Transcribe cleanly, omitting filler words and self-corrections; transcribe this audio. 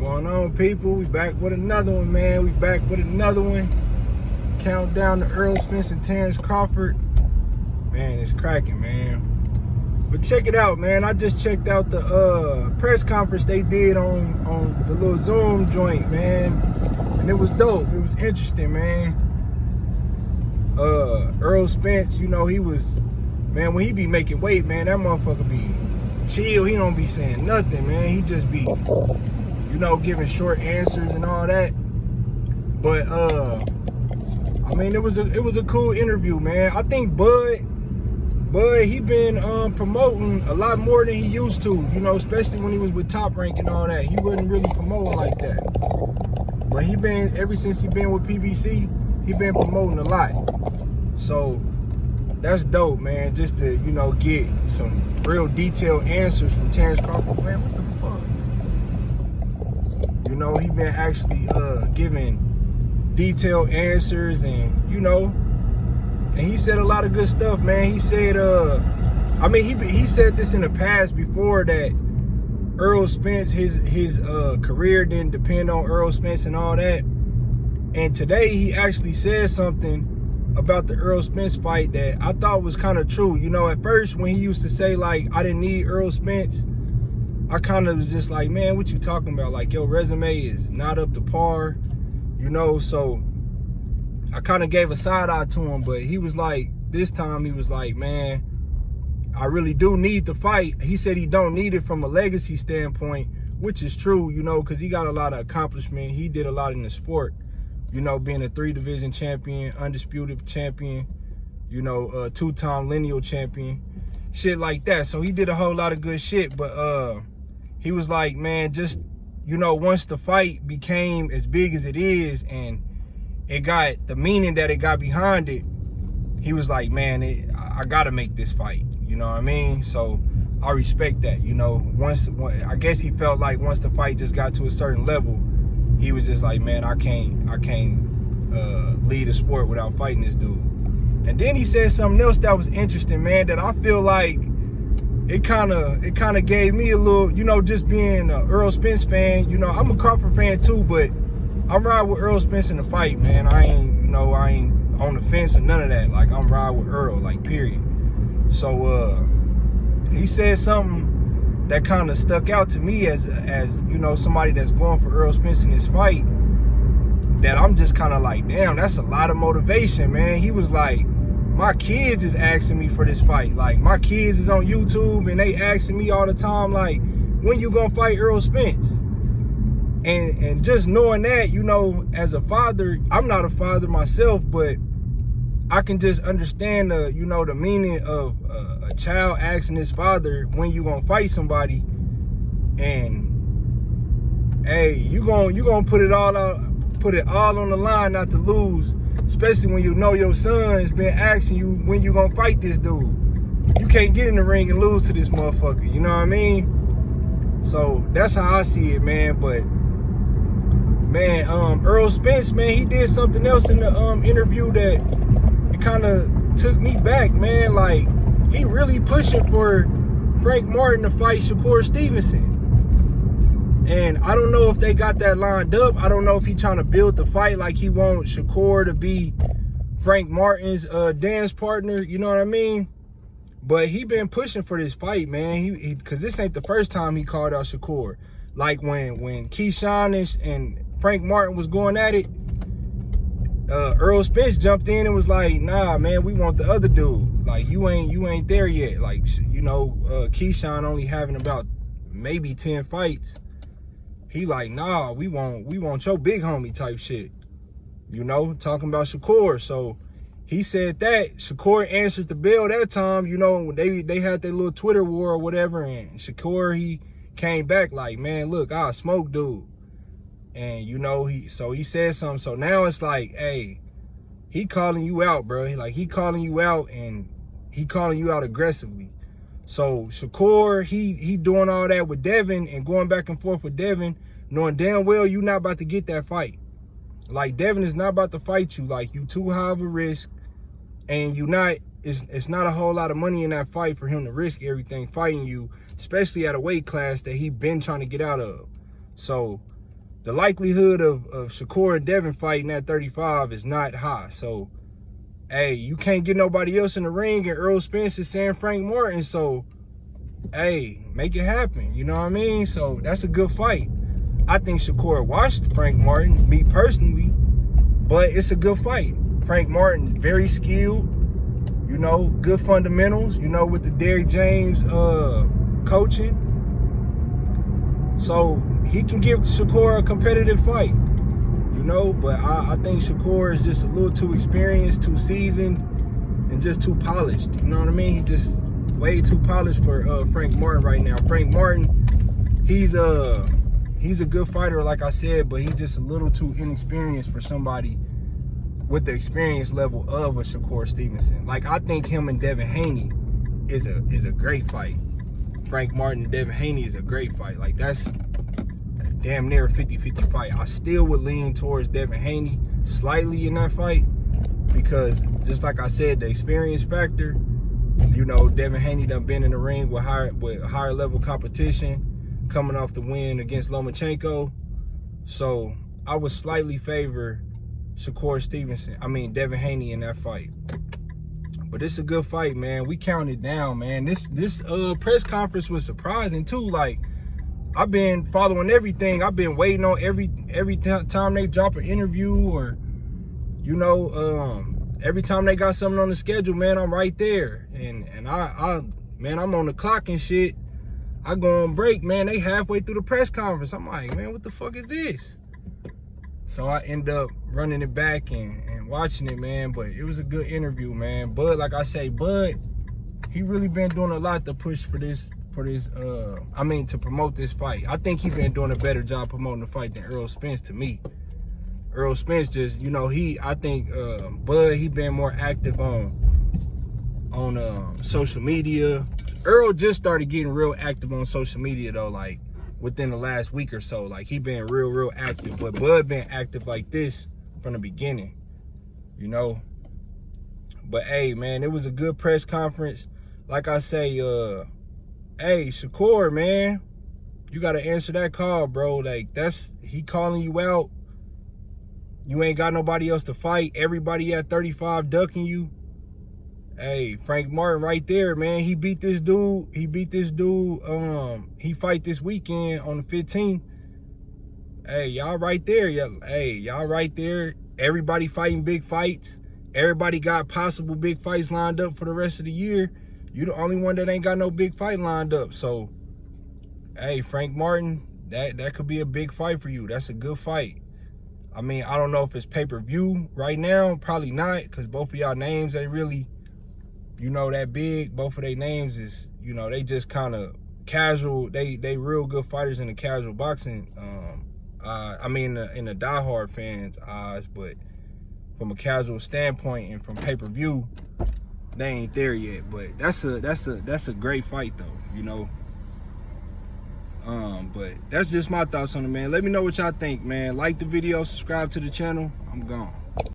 Going on, people? We back with another one, man. We back with another one. Countdown to Errol Spence and Terence Crawford. Man, it's cracking, man. But check it out, man. I just checked out the press conference they did on the little Zoom joint, man. And it was dope. It was interesting, man. Errol Spence, you know, he was, man, when he be making weight, man, that motherfucker be chill. He don't be saying nothing, man. He just be, you know, giving short answers and all that. But I mean, it was a cool interview, man. I think Bud, he been promoting a lot more than he used to, you know, especially when he was with Top Rank and all that. He wasn't really promoting like that. But he been, ever since he been with PBC, he been promoting a lot. So that's dope, man. Just to, you know, get some real detailed answers from Terence Crawford. Man, what the fuck? You know, he been actually giving detailed answers, and you know, and he said a lot of good stuff, man. He said, I mean, he said this in the past before, that Errol Spence, his career didn't depend on Errol Spence and all that. And today he actually said something about the Errol Spence fight that I thought was kind of true. You know, at first when he used to say, like, I didn't need Errol Spence, I kind of was just like, man, what you talking about? Like, your resume is not up to par, you know? So I kind of gave a side eye to him, but he was like, this time he was like, man, I really do need the fight. He said he don't need it from a legacy standpoint, which is true, you know, because he got a lot of accomplishment. He did a lot in the sport. You know, being a 3-division champion, undisputed champion, you know, two-time lineal champion, shit like that. So he did a whole lot of good shit. But he was like, man, just, you know, once the fight became as big as it is and it got the meaning that it got behind it, he was like, man, I got to make this fight. You know what I mean? So I respect that. You know, I guess he felt like once the fight just got to a certain level, he was just like, man, I can't lead a sport without fighting this dude. And then he said something else that was interesting, man, that I feel like it kind of gave me a little, you know, just being an Errol Spence fan. You know, I'm a Crawford fan too, but I'm riding with Errol Spence in the fight, man. I ain't on the fence or none of that. Like, I'm riding with Errol, like, period. So he said something that kind of stuck out to me as you know, somebody that's going for Errol Spence in this fight, that I'm just kind of like, damn, that's a lot of motivation, man. He was like, my kids is asking me for this fight. Like, my kids is on YouTube and they asking me all the time, like, when you gonna fight Errol Spence? And just knowing that, you know, as a father, I'm not a father myself, but I can just understand the, you know, the meaning of a child asking his father, when you gonna fight somebody, and hey, you gonna put it all on the line not to lose, especially when you know your son has been asking you when you gonna fight this dude. You can't get in the ring and lose to this motherfucker. You know what I mean? So that's how I see it, man. But man, Errol Spence, man, he did something else in the interview that it kind of took me back, man. Like, he really pushing for Frank Martin to fight Shakur Stevenson. And I don't know if they got that lined up. I don't know if he trying to build the fight like he want Shakur to be Frank Martin's dance partner, you know what I mean? But he been pushing for this fight, man. Because this ain't the first time he called out Shakur. Like when Keyshawn and Frank Martin was going at it, Errol Spence jumped in and was like, nah, man, we want the other dude. Like, you ain't there yet. Like, you know, Keyshawn only having about maybe 10 fights. He like, nah, we want your big homie type shit. You know, talking about Shakur. So he said that. Shakur answered the bell that time. You know, they had their little Twitter war or whatever, and Shakur, he came back like, man, look, I'll smoke dude. And, you know, he said something. So now it's like, hey, he calling you out, bro. He calling you out, and he calling you out aggressively. So Shakur, he doing all that with Devin and going back and forth with Devin, knowing damn well you not about to get that fight. Like, Devin is not about to fight you. Like, you too high of a risk, and it's not a whole lot of money in that fight for him to risk everything fighting you, especially at a weight class that he been trying to get out of. So the likelihood of Shakur and Devin fighting at 35 is not high. So, hey, you can't get nobody else in the ring, and Errol Spence is saying Frank Martin. So, hey, make it happen. You know what I mean? So that's a good fight. I think Shakur watched Frank Martin, me personally, but it's a good fight. Frank Martin, very skilled, you know, good fundamentals, you know, with the Derrick James coaching. So he can give Shakur a competitive fight, you know, but I think Shakur is just a little too experienced, too seasoned, and just too polished. You know what I mean? He just way too polished for Frank Martin right now. Frank Martin, he's a good fighter, like I said, but he's just a little too inexperienced for somebody with the experience level of a Shakur Stevenson. Like, I think him and Devin Haney is a great fight. Frank Martin and Devin Haney is a great fight. Like, that's damn near a 50-50 fight. I still would lean towards Devin Haney slightly in that fight because, just like I said, the experience factor, you know, Devin Haney done been in the ring with higher level competition, coming off the win against Lomachenko. So I would slightly favor Devin Haney in that fight. But it's a good fight, man. We counted down, man. This press conference was surprising too. Like, I've been following everything. I've been waiting on every time they drop an interview, or, you know, every time they got something on the schedule, man, I'm right there. And man, I'm on the clock and shit. I go on break, man. They halfway through the press conference. I'm like, man, what the fuck is this? So I end up running it back and watching it, man. But it was a good interview, man. Bud, like I say, Bud, he really been doing a lot to push to promote this fight. I think he's been doing a better job promoting the fight than Errol Spence, to me. Errol Spence just, you know, I think Bud, he been more active on social media. Errol just started getting real active on social media though, like within the last week or so. Like, he been real active, but Bud been active like this from the beginning, you know. But hey, man, it was a good press conference. Like I say, hey, Shakur, man, you gotta answer that call, bro. Like, he calling you out. You ain't got nobody else to fight. Everybody at 35 ducking you. Hey, Frank Martin right there, man. He beat this dude. He fight this weekend on the 15th. Hey, y'all right there. Hey, y'all right there. Everybody fighting big fights. Everybody got possible big fights lined up for the rest of the year. You the only one that ain't got no big fight lined up. So, hey, Frank Martin, that could be a big fight for you. That's a good fight. I mean, I don't know if it's pay-per-view right now. Probably not, because both of y'all names ain't really, you know, that big. Both of their names is, you know, they just kind of casual. They real good fighters in the casual boxing. I mean, in the diehard fans' eyes, but from a casual standpoint and from pay-per-view, they ain't there yet. But that's a great fight though, you know. But that's just my thoughts on it, man. Let me know what y'all think, man. Like the video, subscribe to the channel. I'm gone.